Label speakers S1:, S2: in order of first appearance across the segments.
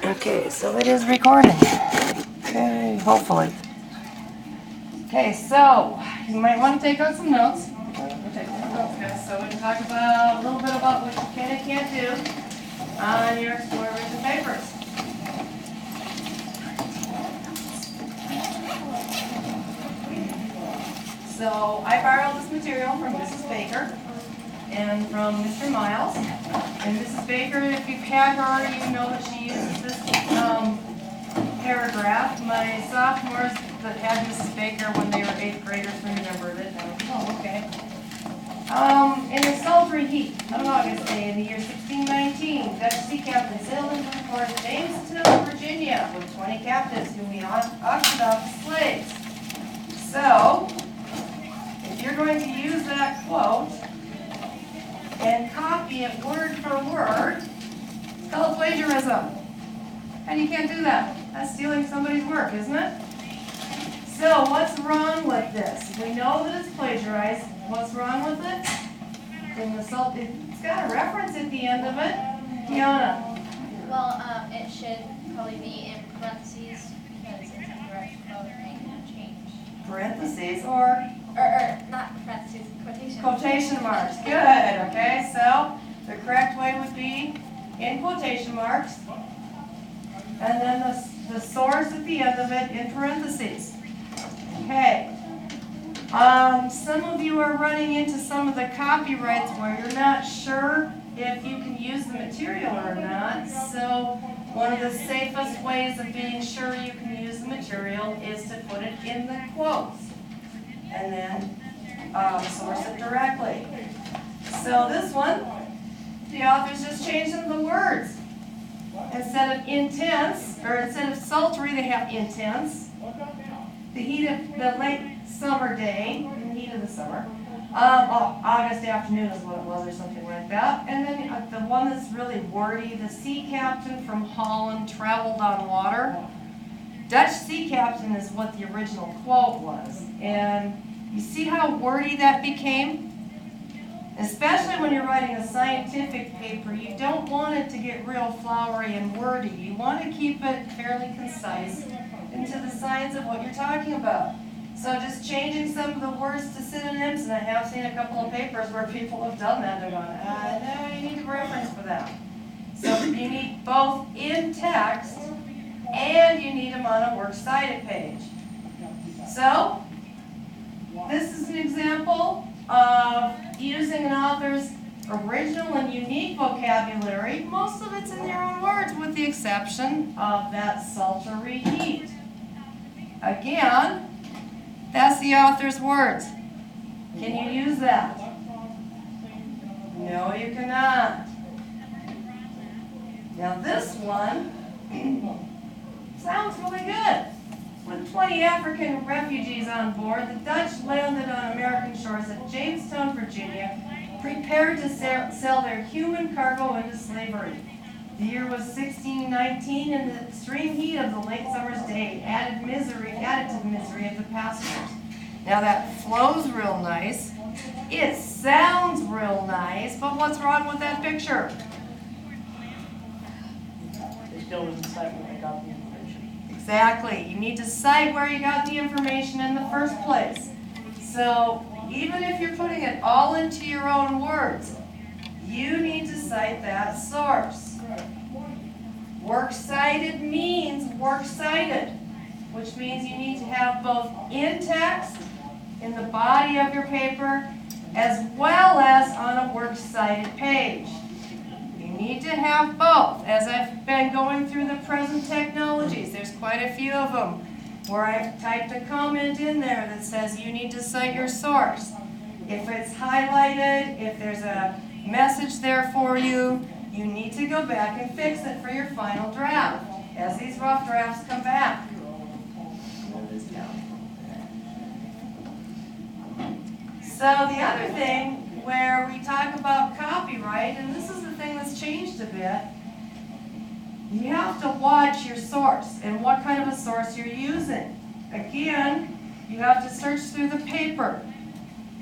S1: Okay, so it is recording. Okay, hopefully. Okay, so you might want to take out some notes. We're taking notes, guys. So we can talk about a little bit about what you can and can't do on your Exploravision papers. So I borrowed this material from Mrs. Baker and from Mr. Miles. And Mrs. Baker, if you've had her, you know that she uses this paragraph. My sophomores that had Mrs. Baker when they were 8th graders remembered it. Oh, okay. In the sultry heat of August day in the year 1619, Dutch sea captain sailed into the port of Jamestown, Virginia, with 20 captives whom he auctioned off as slaves. So, if you're going to use that quote and copy it word for word, it's called plagiarism. And you can't do that. That's stealing somebody's work, isn't it? So what's wrong with this? We know that it's plagiarized. What's wrong with it? It's got a reference at the end of it. Tiana.
S2: Well, it should probably be in parentheses because it's a direct quote and they can change.
S1: Parentheses or
S2: Not parentheses, quotation.
S1: Quotation marks. Good. Okay, so the correct way would be in quotation marks. And then the source at the end of it in parentheses. Okay. Some of you are running into some of the copyrights where you're not sure if you can use the material or not. So one of the safest ways of being sure you can use the material is to put it in the quotes and then source it directly. So this one, the authors just changed some of the words. Instead of intense, or instead of sultry, they have intense. The heat of the late summer day, in the heat of the summer. August afternoon is what it was, or something like that. And then the one that's really wordy, the sea captain from Holland traveled on water. Dutch sea captain is what the original quote was. And you see how wordy that became? Especially when you're writing a scientific paper, you don't want it to get real flowery and wordy. You want to keep it fairly concise into the science of what you're talking about. So just changing some of the words to synonyms, and I have seen a couple of papers where people have done that. They're going, no, you need a reference for that. So you need both in text and you need them on a works cited page. So this is an example of using an author's original and unique vocabulary. Most of it's in their own words, with the exception of that sultry heat. Again, that's the author's words. Can you use that? No, you cannot. Now this one sounds really good. With 20 African refugees on board, the Dutch landed on American shores at Jamestown, Virginia, prepared to sell their human cargo into slavery. The year was 1619, and the extreme heat of the late summer's day added to the misery of the passengers. Now that flows real nice. It sounds real nice, but what's wrong with that picture?
S3: They still didn't cite where they got the information.
S1: Exactly. You need to cite where you got the information in the first place. So even if you're putting it all into your own words, you need to cite that source. Works cited means works cited, which means you need to have both in text, in the body of your paper, as well as on a works cited page. You need to have both. As I've been going through the present technologies, there's quite a few of them where I've typed a comment in there that says you need to cite your source. If it's highlighted, if there's a message there for you, you need to go back and fix it for your final draft as these rough drafts come back. So the other thing where we talk about copyright, and this is the thing that's changed a bit, you have to watch your source and what kind of a source you're using. Again, you have to search through the paper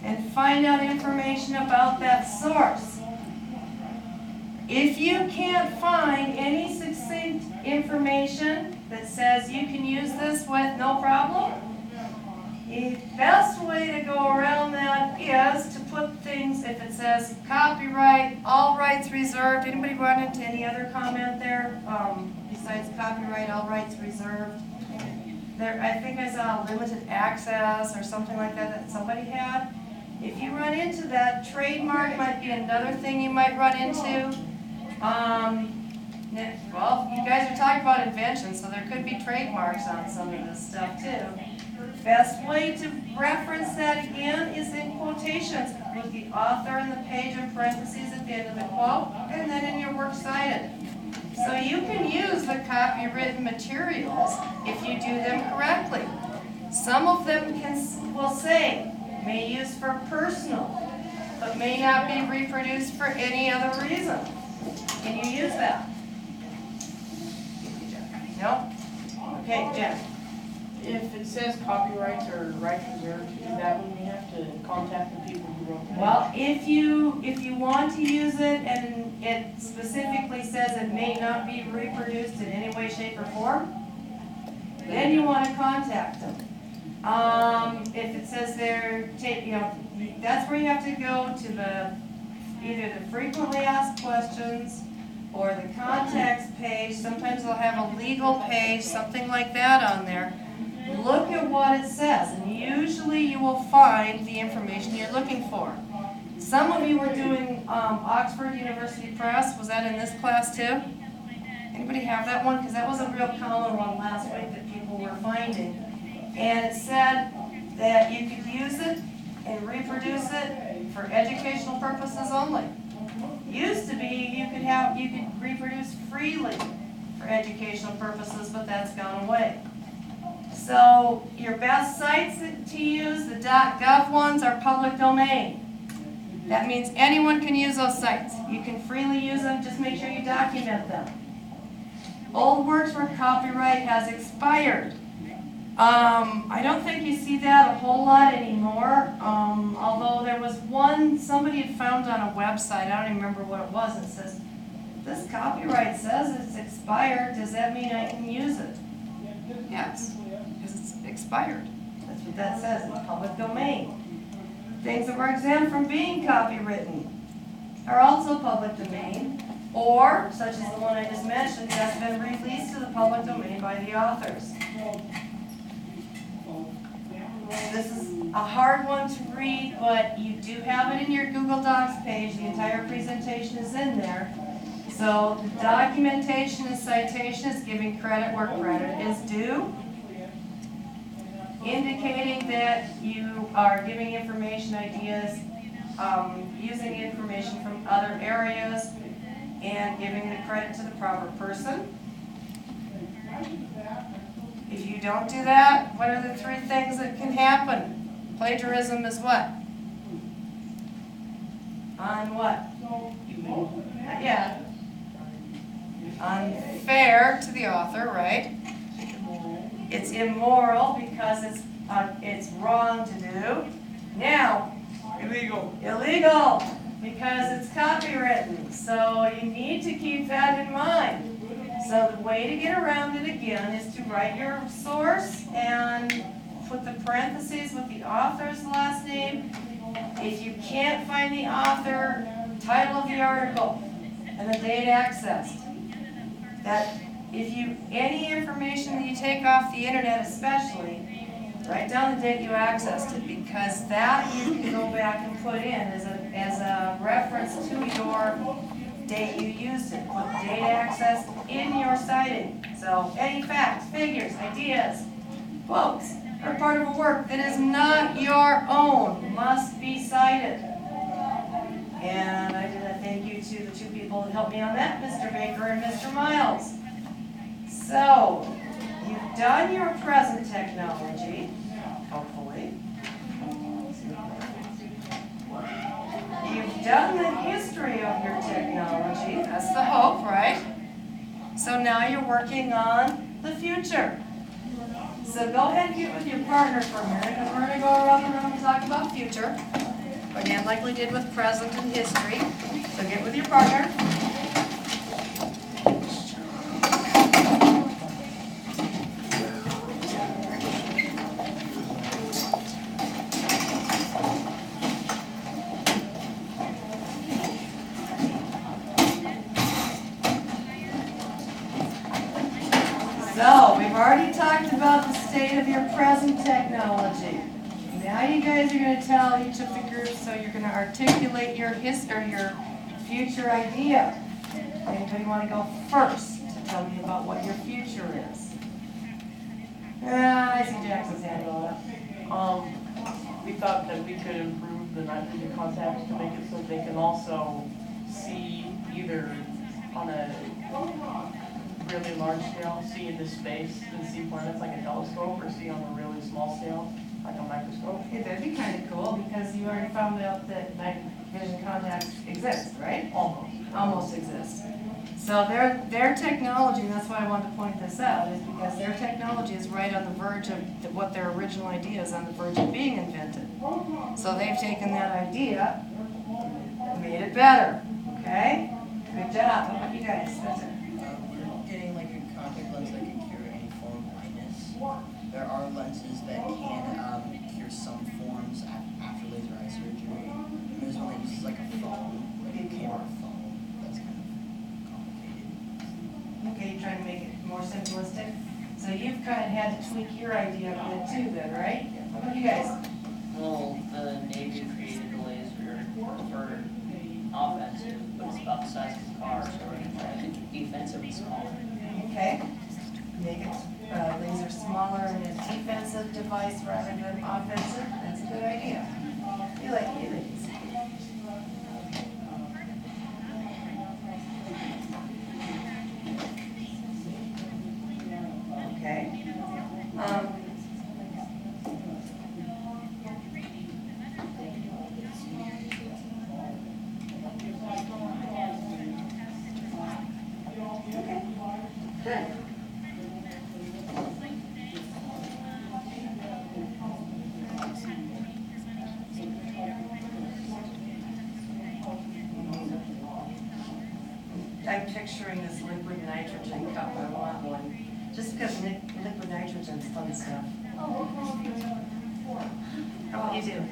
S1: and find out information about that source. If you can't find any succinct information that says you can use this with no problem, the best way to go around that is to put things, if it says copyright, all rights reserved. Anybody run into any other comment there besides copyright, all rights reserved? There, I think I saw limited access or something like that that somebody had. If you run into that, trademark might be another thing you might run into. Well, you guys are talking about inventions, so there could be trademarks on some of this stuff too. Best way to reference that again is in quotations with the author and the page in parentheses at the end of the quote, and then in your works cited. So you can use the copywritten materials if you do them correctly. Some of them will say, may use for personal, but may not be reproduced for any other reason. Can you use that? No? Okay, Jen.
S3: If it says copyrights or rights reserved, is that when we have to contact the people who wrote the
S1: Well, if you want to use it and it specifically says it may not be reproduced in any way, shape, or form, then you want to contact them. If it says they're that's where you have to go to either the frequently asked questions or the contacts page. Sometimes they'll have a legal page, something like that on there. Look at what it says, and usually you will find the information you're looking for. Some of you were doing Oxford University Press. Was that in this class too? Anybody have that one? Because that was a real common one last week that people were finding. And it said that you could use it and reproduce it for educational purposes only. Used to be you could reproduce freely for educational purposes, but that's gone away. So your best sites to use, the .gov ones, are public domain. That means anyone can use those sites. You can freely use them, just make sure you document them. Old works where copyright has expired. I don't think you see that a whole lot anymore, although there was one somebody had found on a website, I don't even remember what it was, it says, this copyright says it's expired, does that mean I can use it? Yes, because it's expired. That's what that says, it's public domain. Things that were exempt from being copywritten are also public domain, or, such as the one I just mentioned, has been released to the public domain by the authors. This is a hard one to read, but you do have it in your Google Docs page. The entire presentation is in there. So the documentation and citation is giving credit where credit is due, indicating that you are giving information, ideas, using information from other areas, and giving the credit to the proper person. If you don't do that, what are the three things that can happen? Plagiarism is what? On what? Yeah. Unfair to the author, right? It's immoral because it's wrong to do. Now, illegal because it's copywritten. So you need to keep that in mind. So the way to get around it again is to write your source and put the parentheses with the author's last name. If you can't find the author, title of the article, and the date accessed. That if any information that you take off the internet especially, write down the date you accessed it, because that you can go back and put in as a reference to your date you used it. Put date accessed in your citing. So any facts, figures, ideas, quotes, or part of a work that is not your own must be cited. And I did a thank you to the two people that helped me on that, Mr. Baker and Mr. Miles. So, you've done your present technology, hopefully. You've done the history of your technology, that's the hope, right? So now you're working on the future. So go ahead and get with your partner for a minute, because we're going to go around the room and talk about future. Again, like we did with present and history. So get with your partner. So, we've already talked about the state of your present technology. Now you guys are going to tell each of the groups, so you're going to articulate your your future idea. Anybody want to go first to tell me about what your future is? I see Jackson's hand going up.
S3: We thought that we could improve the night vision contacts to make it so they can also see either on a really large scale, see into space and see planets like a telescope, or see on a really small scale, like a microscope.
S1: Yeah, that'd be kind of cool, because you already found out that night vision contacts exist, right? Almost exist. So their technology, and that's why I wanted to point this out, is because their technology is right on the verge of what their original idea is on the verge of being invented. So they've taken that idea and made it better, okay? Good job. How about you guys? Spencer?
S4: We're getting like a contact lens that can cure any form of blindness. There are lenses that can cure some forms after laser eye surgery. And there's one that uses like a phone, like a camera phone. That's kind of complicated.
S1: Okay, you're trying to make it more simplistic? So you've kind of had to tweak your idea a bit too then, right? How about you guys?
S5: Well, the Navy created a laser for offensive, but it's about the size of a car, so we're going to try to make it defensively smaller.
S1: Okay. Make it laser smaller and a defensive device rather than offensive. That's a good idea. You like you ladies. Okay. Good. I'm picturing this liquid nitrogen cup. I want one. Just because liquid nitrogen's fun stuff. How about you do?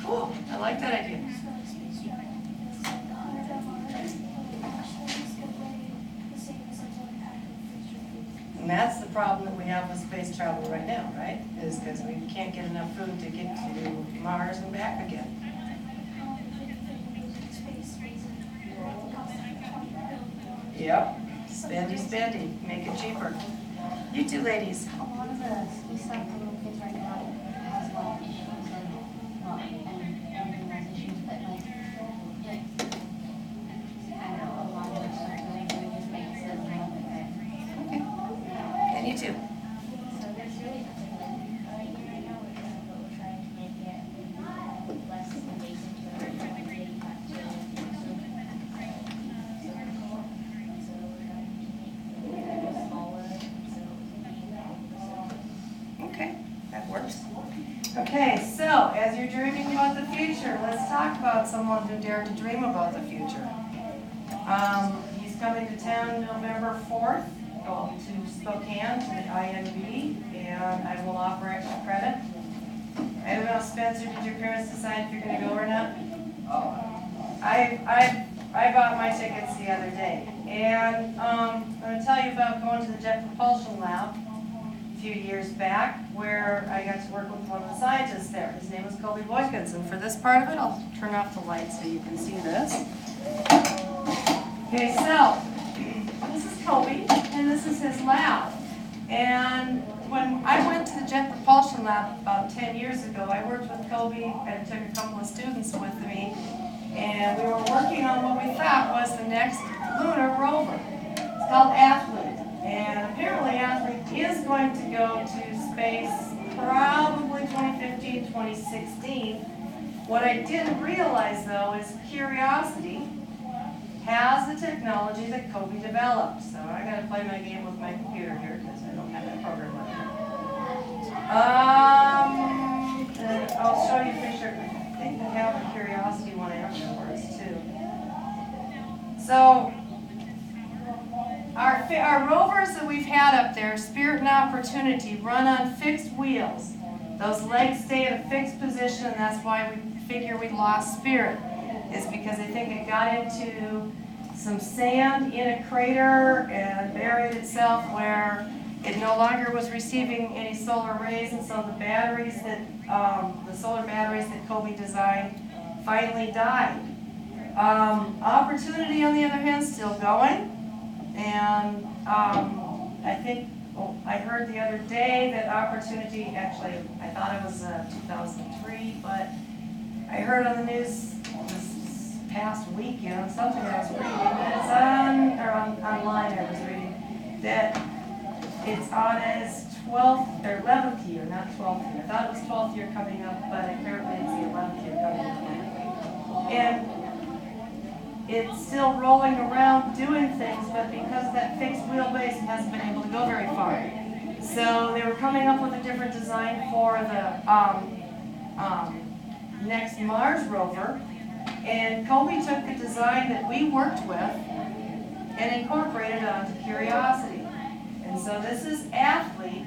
S1: Cool. I like that idea. And that's the problem that we have with space travel right now, right? Is because we can't get enough food to get to Mars and back again. Yep. Spendy. Make it cheaper. You two ladies.
S2: A lot of the space stuff for little kids right now has a lot of issues and everything has issues, but like, I don't know, a lot of the stuff that they do just makes it okay.
S1: Okay. And you too.
S2: So there's really nothing like, right now we're trying to make it less invasive to everyone, they have to consume it. So we're trying to make it smaller,
S1: Okay, that works. Okay, so as you're dreaming about the future, let's talk about someone who dared to dream about the future. He's coming to town November 4th, to Spokane, to the INB, and I will offer extra credit. I don't know, Spencer, did your parents decide if you're going to go or not? I bought my tickets the other day, and I'm going to tell you about going to the Jet Propulsion Lab a few years back, where I got to work with one of the scientists there. His name was Kobe Boykins, and for this part of it, I'll turn off the light so you can see this. Okay, so this is Kobe, and this is his lab. And when I went to the Jet Propulsion Lab about 10 years ago, I worked with Kobe and took a couple of students with me, and we were working on what we thought was the next lunar rover. It's called Athlete, and apparently Athlete is going to go to space probably 2015, 2016. What I didn't realize, though, is Curiosity has the technology that Kobe developed. So I gotta play my game with my computer here because I don't have that program on here. And I'll show you a picture. I think I have a Curiosity one afterwards too. So our rovers that we've had up there, Spirit and Opportunity, run on fixed wheels. Those legs stay in a fixed position, and that's why we figure we lost Spirit, is because I think it got into some sand in a crater and buried itself where it no longer was receiving any solar rays, and so the batteries that, the solar batteries that Kobe designed finally died. Opportunity, on the other hand, still going, and I think, I heard the other day that Opportunity, actually, I thought it was 2003, but I heard on the news this past week, something I was reading, that it's online I was reading, that it's on its 12th, or 11th year, not 12th year. I thought it was 12th year coming up, but apparently it's the 11th year coming up. And it's still rolling around doing things, but because of that fixed wheelbase, it hasn't been able to go very far. So they were coming up with a different design for the next Mars rover, and Kobe took the design that we worked with and incorporated it onto Curiosity. And so this is Athlete,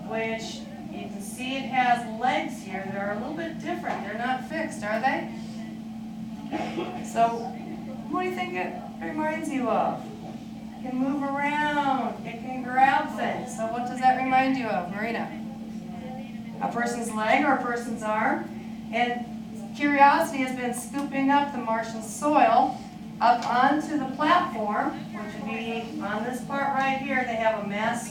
S1: which you can see it has legs here that are a little bit different. They're not fixed, are they? So what do you think it reminds you of? It can move around, it can grab things. So what does that remind you of, Marina? A person's leg or a person's arm? And Curiosity has been scooping up the Martian soil up onto the platform, which would be on this part right here. They have a mass